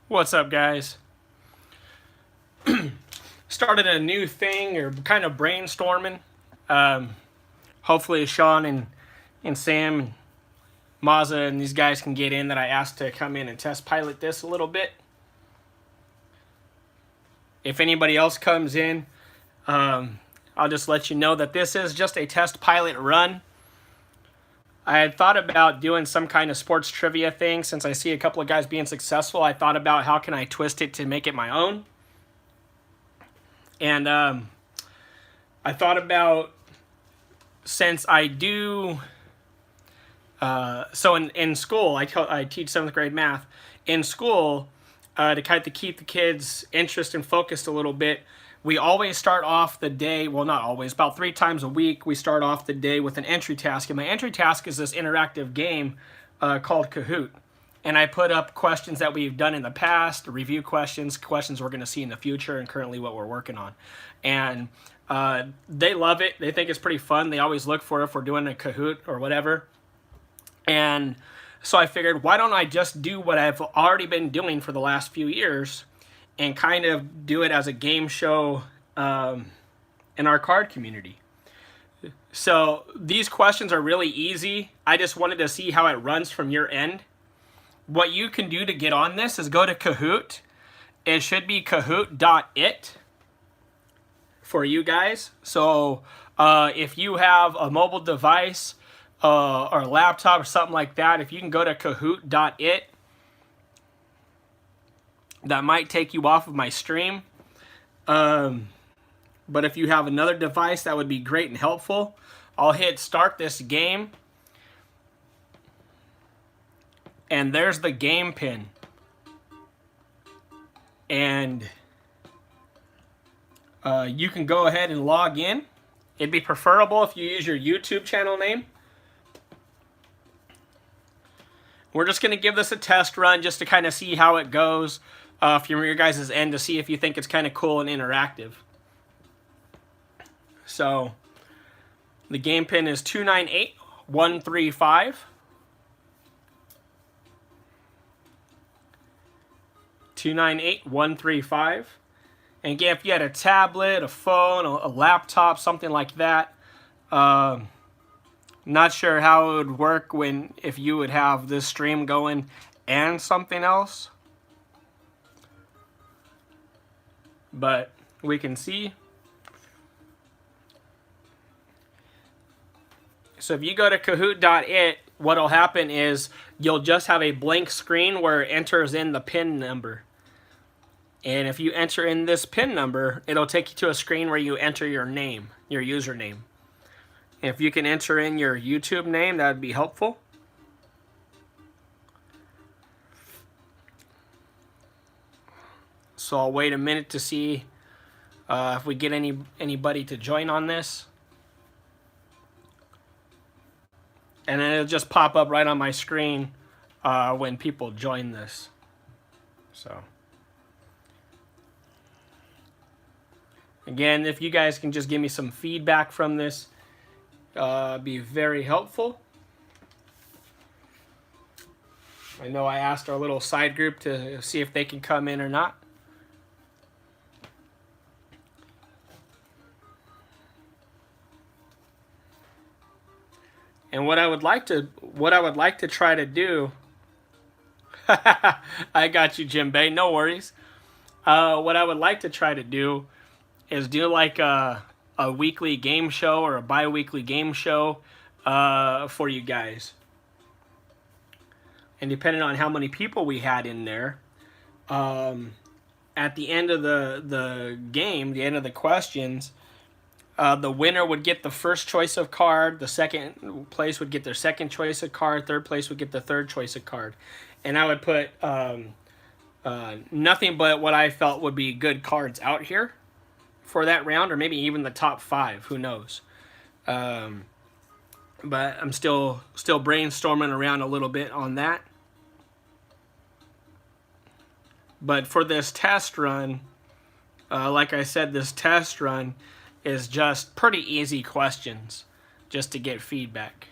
What's up, guys? Started a new thing or kind of brainstorming. Um, Hopefully, Sean and Sam and Mazza and these guys can get in that I asked to come in and test pilot this a little bit. If anybody else comes in, I'll just let you know that this is just a test pilot run. I had thought about doing some kind of sports trivia thing since I see a couple of guys being successful. I thought about how can I twist it to make it my own. And I thought about, since I do, so in school, I teach 7th grade math. In school, to kind of keep the kids' interest and focused a little bit, we always start off the day, well, not always, about 3 times a week, we start off the day with an entry task. And my entry task is this interactive game called Kahoot. And I put up questions that we've done in the past, review questions, questions we're going to see in the future, and currently what we're working on. And they love it. They think it's pretty fun. They always look for it if we're doing a Kahoot or whatever. And so I figured, why don't I just do what I've already been doing for the last few years and kind of do it as a game show in our card community. So these questions are really easy. I just wanted to see how it runs from your end. What you can do to get on this is go to Kahoot. It should be kahoot.it for you guys. So if you have a mobile device or a laptop or something like that, if you can go to kahoot.it, that might take you off of my stream. But if you have another device, that would be great and helpful. I'll hit start this game. And there's the game pin. And you can go ahead and log in. It'd be preferable if you use your YouTube channel name. We're just going to give this a test run just to kind of see how it goes from your guys' end, to see if you think it's kind of cool and interactive. So the game pin is 298135. 298135. And again, if you had a tablet, a phone, a laptop, something like that, not sure how it would work if you would have this stream going and something else, but we can see. So if you go to kahoot.it, what'll happen is you'll just have a blank screen where it enters in the PIN number. And if you enter in this PIN number, it'll take you to a screen where you enter your name, your username. And if you can enter in your YouTube name, that would be helpful. So I'll wait a minute to see if we get anybody to join on this. And then it'll just pop up right on my screen when people join this. So again, if you guys can just give me some feedback from this, be very helpful. I know I asked our little side group to see if they can come in or not. And what I would like to try to do, I got you, Jim Bay, no worries. What I would like to try to do is do like a weekly game show or a bi-weekly game show for you guys. And depending on how many people we had in there, at the end of the game, the end of the questions, the winner would get the first choice of card, the second place would get their second choice of card, third place would get the third choice of card. And I would put nothing but what I felt would be good cards out here for that round, or maybe even the top 5, who knows. But I'm still brainstorming around a little bit on that. But for this test run, like I said, this test run is just pretty easy questions just to get feedback.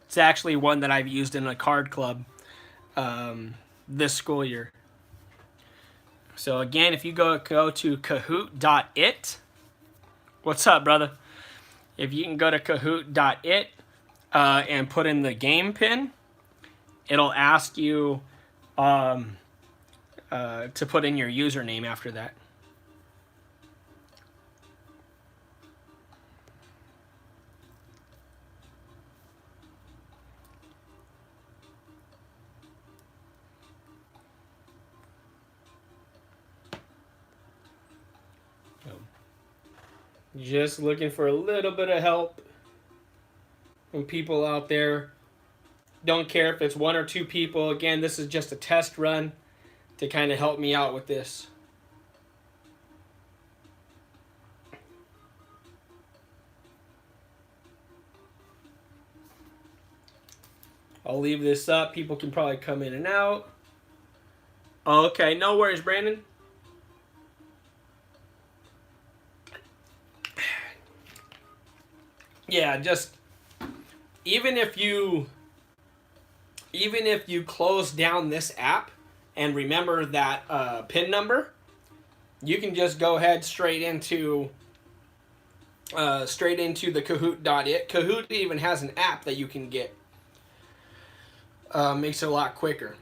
It's actually one that I've used in a card club this school year. So again, if you go to kahoot.it, what's up, brother? If you can go to kahoot.it and put in the game pin, it'll ask you to put in your username after that. Just looking for a little bit of help from people out there. Don't care if it's 1 or 2 people. Again, this is just a test run to kind of help me out with this. I'll leave this up. People can probably come in and out. Okay, no worries, Brandon. Yeah, just even if you close down this app and remember that PIN number, you can just go ahead straight into the Kahoot.it. Kahoot even has an app that you can get. Makes it a lot quicker.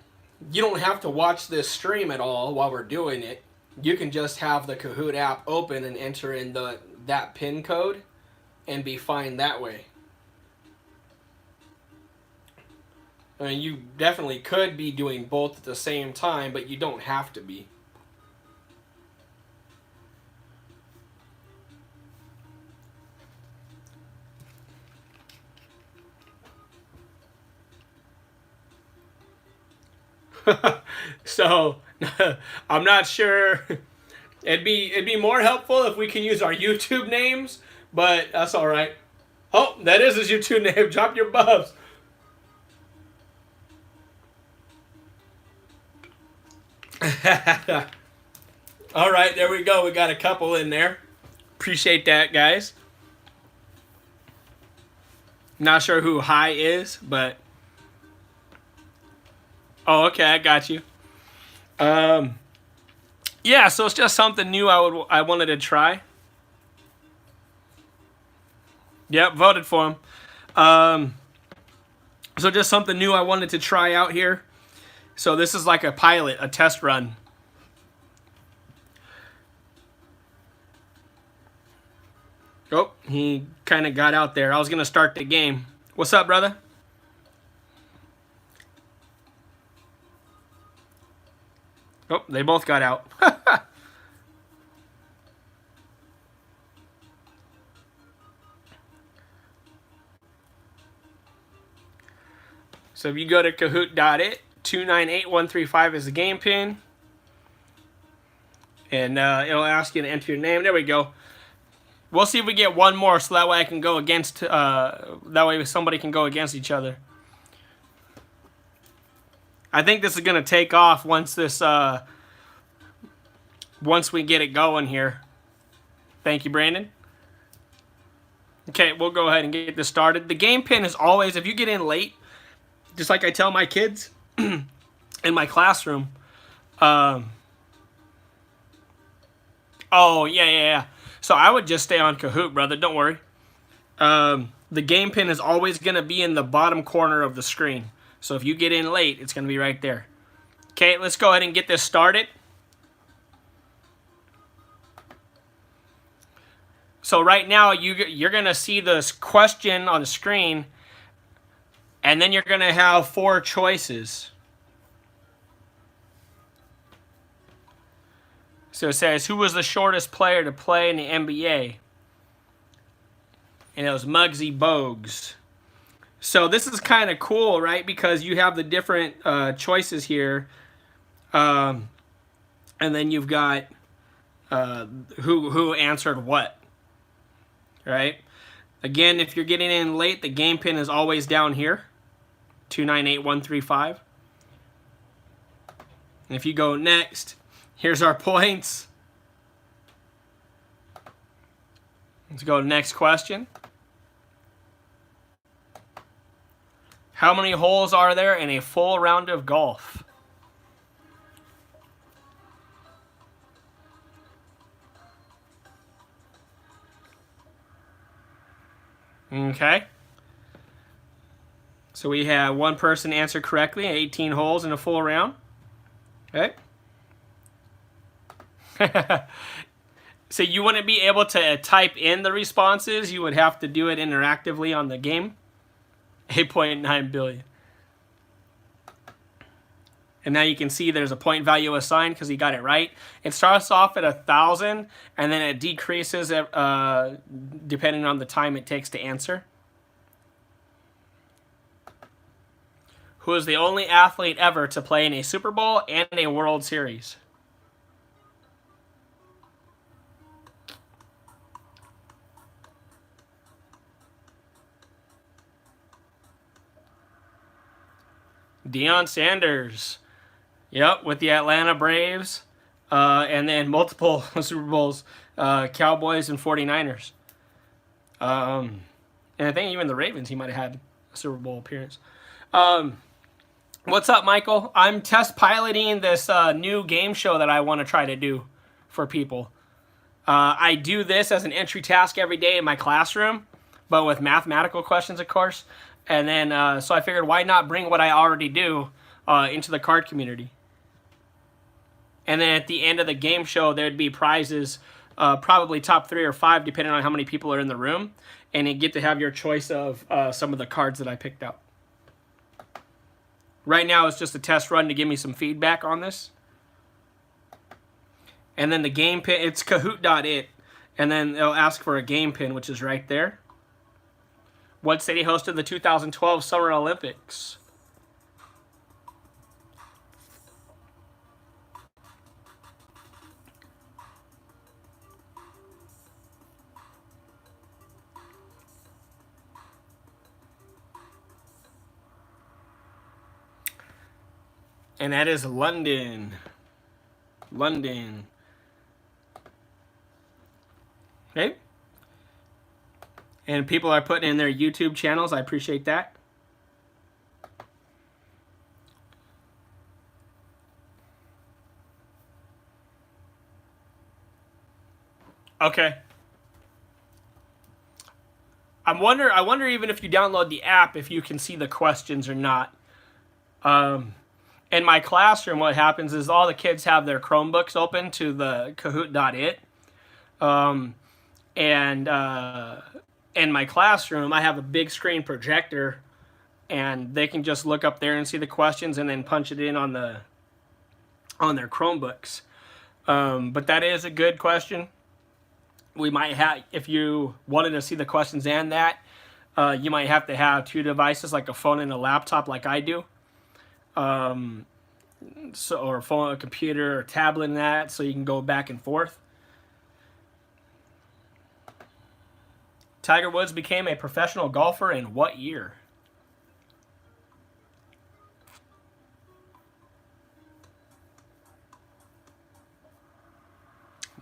You don't have to watch this stream at all while we're doing it. You can just have the Kahoot app open and enter in that PIN code and be fine that way. I mean, you definitely could be doing both at the same time, but you don't have to be. So, I'm not sure. It'd be more helpful if we can use our YouTube names, but that's all right. Oh, that is his YouTube name. Drop your buffs. All right, there we go. We got a couple in there. Appreciate that, guys. Not sure who Hi is, but oh, okay, I got you. Yeah, so it's just something new I wanted to try. Yep, voted for him. So just something new I wanted to try out here. So this is like a pilot, a test run. Oh, he kind of got out there. I was going to start the game. What's up, brother? Oh, they both got out. So if you go to kahoot.it, 298135 is the game pin. And it'll ask you to enter your name. There we go. We'll see if we get one more so that way I can go against, that way somebody can go against each other. I think this is going to take off once we get it going here. Thank you, Brandon. Okay, we'll go ahead and get this started. The game pin is always, if you get in late, just like I tell my kids in my classroom. Oh, yeah. So I would just stay on Kahoot, brother. Don't worry. The game pin is always going to be in the bottom corner of the screen. So if you get in late, it's going to be right there. Okay, let's go ahead and get this started. So right now, you're going to see this question on the screen, and then you're going to have 4 choices. So it says, who was the shortest player to play in the NBA? And it was Muggsy Bogues. So this is kind of cool, right? Because you have the different choices here. And then you've got who answered what. Right? Again, if you're getting in late, the game pin is always down here. 298135. And if you go next, here's our points. Let's go to the next question. How many holes are there in a full round of golf? Okay. So we have one person answer correctly, 18 holes in a full round. Okay. So you wouldn't be able to type in the responses. You would have to do it interactively on the game. 8.9 billion. And now you can see there's a point value assigned because he got it right. It starts off at 1,000 and then it decreases depending on the time it takes to answer. Who is the only athlete ever to play in a Super Bowl and a World Series? Deion Sanders. Yep, with the Atlanta Braves. And then multiple Super Bowls, Cowboys and 49ers. And I think even the Ravens, he might have had a Super Bowl appearance. What's up, Michael? I'm test piloting this new game show that I want to try to do for people. I do this as an entry task every day in my classroom, but with mathematical questions, of course. And then, so I figured, why not bring what I already do into the card community? And then at the end of the game show, there'd be prizes, probably top 3 or 5, depending on how many people are in the room. And you get to have your choice of some of the cards that I picked out. Right now, it's just a test run to give me some feedback on this. And then the game pin, it's Kahoot.it. And then they'll ask for a game pin, which is right there. What city hosted the 2012 Summer Olympics? And that is London. London. Okay. And people are putting in their YouTube channels. I appreciate that. Okay. I wonder even if you download the app if you can see the questions or not. In my classroom, what happens is all the kids have their Chromebooks open to the Kahoot.it. In my classroom, I have a big screen projector, and they can just look up there and see the questions and then punch it in on their Chromebooks. But that is a good question. We might have, if you wanted to see the questions and that, you might have to have 2 devices, like a phone and a laptop, like I do. Or a phone, a computer, or tablet, and that, so you can go back and forth. Tiger Woods became a professional golfer in what year?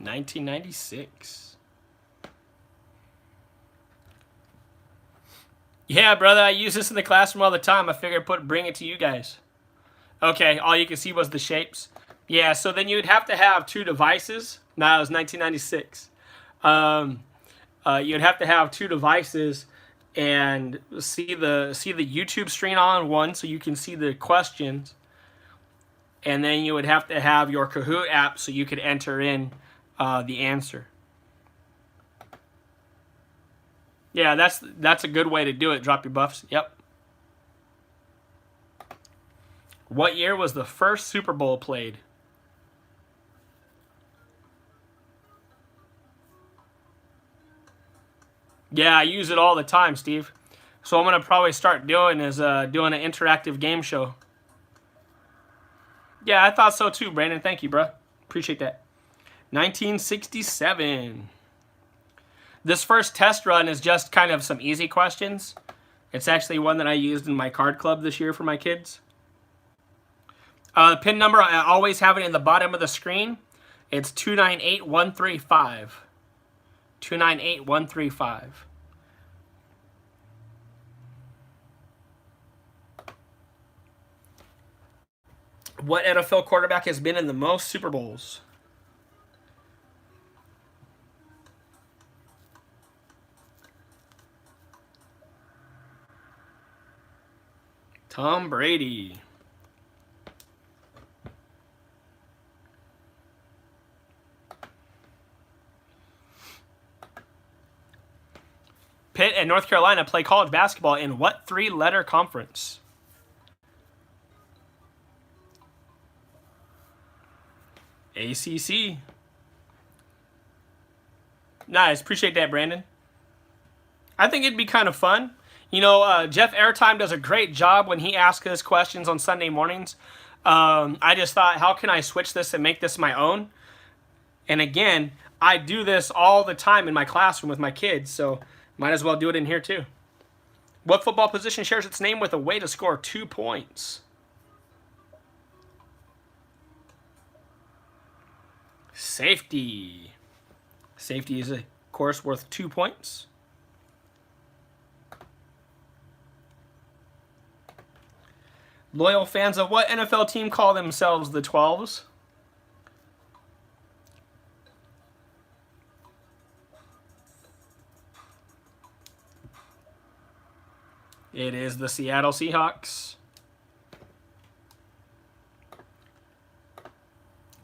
$1996. Yeah, brother, I use this in the classroom all the time. I figured bring it to you guys. Okay, all you can see was the shapes. Yeah, so then you'd have to have 2 devices. No, it was 1996. You'd have to have 2 devices and see the YouTube stream on one so you can see the questions. And then you would have to have your Kahoot app so you could enter in the answer. Yeah, that's a good way to do it. Drop your buffs. Yep. What year was the first Super Bowl played? Yeah, I use it all the time, Steve. So I'm going to probably start doing is doing an interactive game show. Yeah, I thought so too, Brandon. Thank you, bro. Appreciate that. 1967. This first test run is just kind of some easy questions. It's actually one that I used in my card club this year for my kids. Pin number, I always have it in the bottom of the screen. It's 298135. 298135. What NFL quarterback has been in the most Super Bowls? Tom Brady. Pitt and North Carolina play college basketball in what three-letter conference? ACC. Nice. Appreciate that, Brandon. I think it'd be kind of fun. You know, Jeff Airtime does a great job when he asks us questions on Sunday mornings. I just thought, how can I switch this and make this my own? And again, I do this all the time in my classroom with my kids, so might as well do it in here too. What football position shares its name with a way to score 2 points? Safety. Safety is, of course, worth 2 points. Loyal fans of what NFL team call themselves the 12s? It is the Seattle Seahawks.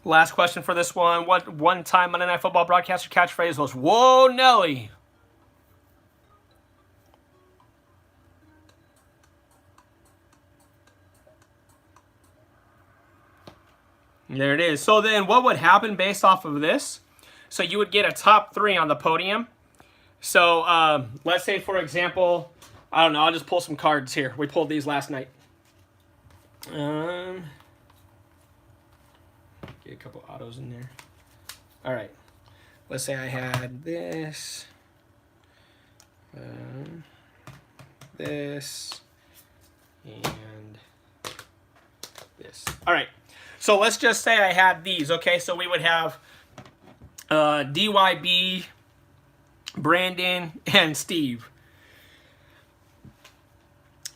Last question for this one. What one-time Monday Night Football broadcaster catchphrase was, "Whoa, Nelly"? There it is. So then what would happen based off of this? So you would get a top 3 on the podium. So let's say, for example, I don't know, I'll just pull some cards here. We pulled these last night. Get a couple autos in there. All right. Let's say I had this, this, and this. All right. So let's just say I had these, okay? So we would have DYB, Brandon, and Steve.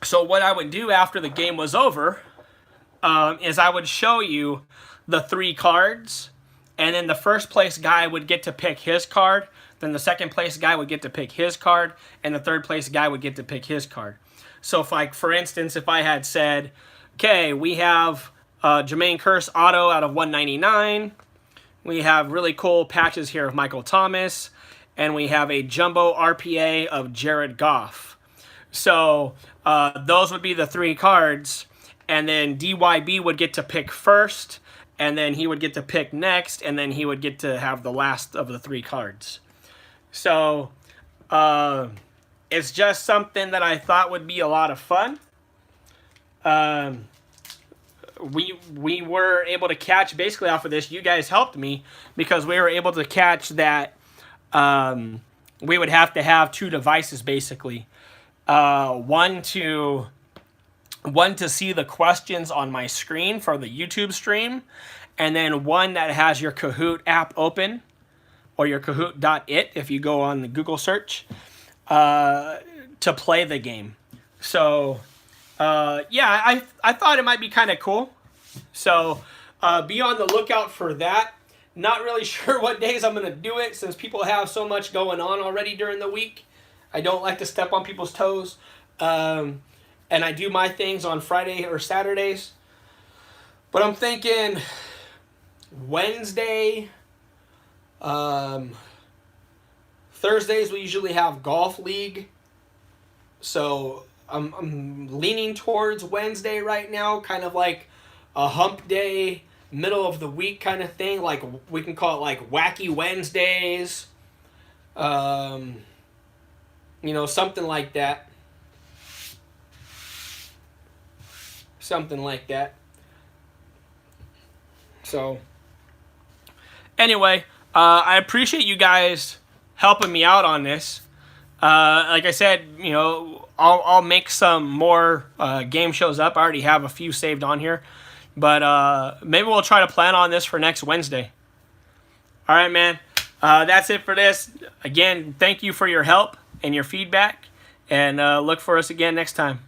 So what I would do after the game was over is I would show you the 3 cards, and then the first place guy would get to pick his card, then the second place guy would get to pick his card, and the third place guy would get to pick his card. So if, like, for instance, if I had said, okay, we have Jermaine Kearse auto out of 199. We have really cool patches here of Michael Thomas. And we have a jumbo RPA of Jared Goff. So those would be the 3 cards. And then DYB would get to pick first. And then he would get to pick next. And then he would get to have the last of the 3 cards. So it's just something that I thought would be a lot of fun. We were able to catch basically off of this. You guys helped me because we were able to catch that we would have to have 2 devices basically. One to see the questions on my screen for the YouTube stream, and then one that has your Kahoot app open, or your Kahoot.it if you go on the Google search, to play the game. So yeah, I thought it might be kind of cool. So be on the lookout for that. Not really sure what days I'm going to do it since people have so much going on already during the week. I don't like to step on people's toes. And I do my things on Friday or Saturdays. But I'm thinking Wednesday. Thursdays we usually have golf league. So I'm leaning towards Wednesday right now, kind of like a hump day, middle of the week kind of thing. Like we can call it like Wacky Wednesdays. You know, something like that. Something like that. So anyway, I appreciate you guys helping me out on this. Like I said, you know, I'll make some more game shows up. I already have a few saved on here. But maybe we'll try to plan on this for next Wednesday. All right, man. That's it for this. Again, thank you for your help and your feedback. And look for us again next time.